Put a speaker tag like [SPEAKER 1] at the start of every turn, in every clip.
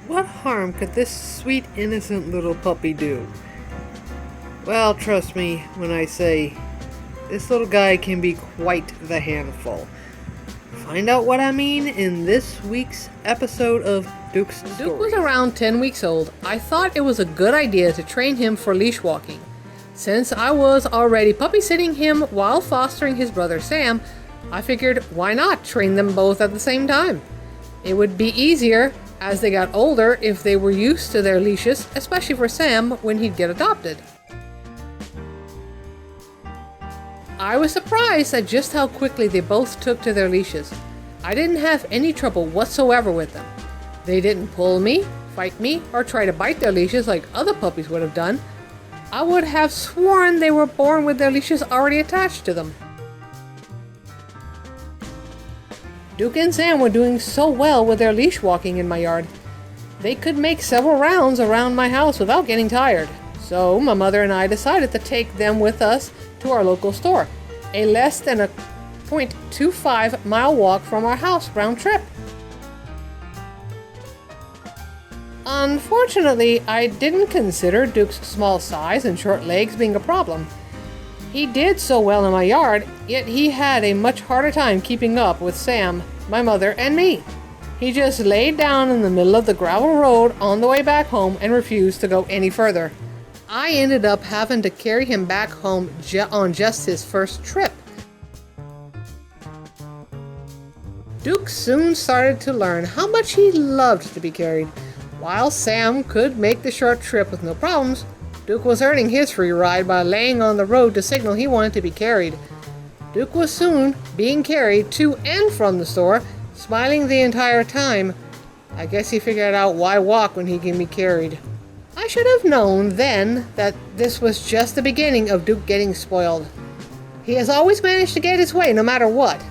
[SPEAKER 1] What harm could this sweet, innocent little puppy do? Well, trust me when I say this little guy can be quite the handful. Find out what I mean in this week's episode of Duke's Story.
[SPEAKER 2] Duke was around 10 weeks old. I thought it was a good idea to train him for leash walking. Since I was already puppy sitting him while fostering his brother Sam, I figured why not train them both at the same time? It would be easier as they got older if they were used to their leashes, especially for Sam when he'd get adopted. I was surprised at just how quickly they both took to their leashes. I didn't have any trouble whatsoever with them. They didn't pull me, fight me, or try to bite their leashes like other puppies would have done. I would have sworn they were born with their leashes already attached to them. Duke and Sam were doing so well with their leash walking in my yard. They could make several rounds around my house without getting tired. So my mother and I decided to take them with us to our local store, a less than a 0.25 mile walk from our house round trip. Unfortunately, I didn't consider Duke's small size and short legs being a problem. He did so well in my yard, yet he had a much harder time keeping up with Sam, my mother, and me. He just laid down in the middle of the gravel road on the way back home and refused to go any further. I ended up having to carry him back home on just his first trip. Duke soon started to learn how much he loved to be carried. While Sam could make the short trip with no problems, Duke was earning his free ride by laying on the road to signal he wanted to be carried. Duke was soon being carried to and from the store, smiling the entire time. I guess he figured out why walk when he can be carried. I should have known then that this was just the beginning of Duke getting spoiled. He has always managed to get his way no matter what.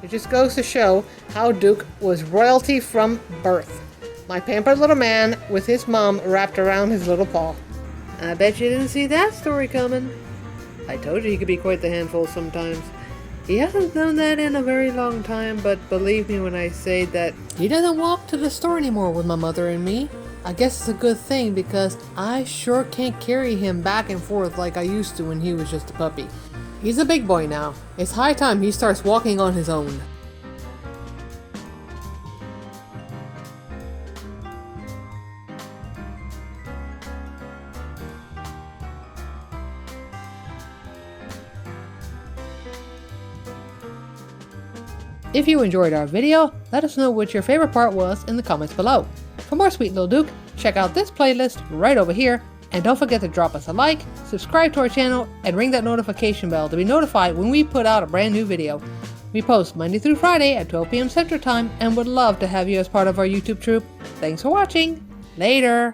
[SPEAKER 2] It just goes to show how Duke was royalty from birth. My pampered little man with his mom wrapped around his little paw.
[SPEAKER 1] I bet you didn't see that story coming. I told you he could be quite the handful sometimes. He hasn't done that in a very long time, but believe me when I say that
[SPEAKER 2] He doesn't walk to the store anymore with my mother and me. I guess it's a good thing because I sure can't carry him back and forth like I used to when he was just a puppy. He's a big boy now. It's high time he starts walking on his own. If you enjoyed our video, let us know what your favorite part was in the comments below. For more Sweet Little Duke, check out this playlist right over here, and don't forget to drop us a like, subscribe to our channel, and ring that notification bell to be notified when we put out a brand new video. We post Monday through Friday at 12 p.m. Central Time and would love to have you as part of our YouTube troupe. Thanks for watching. Later!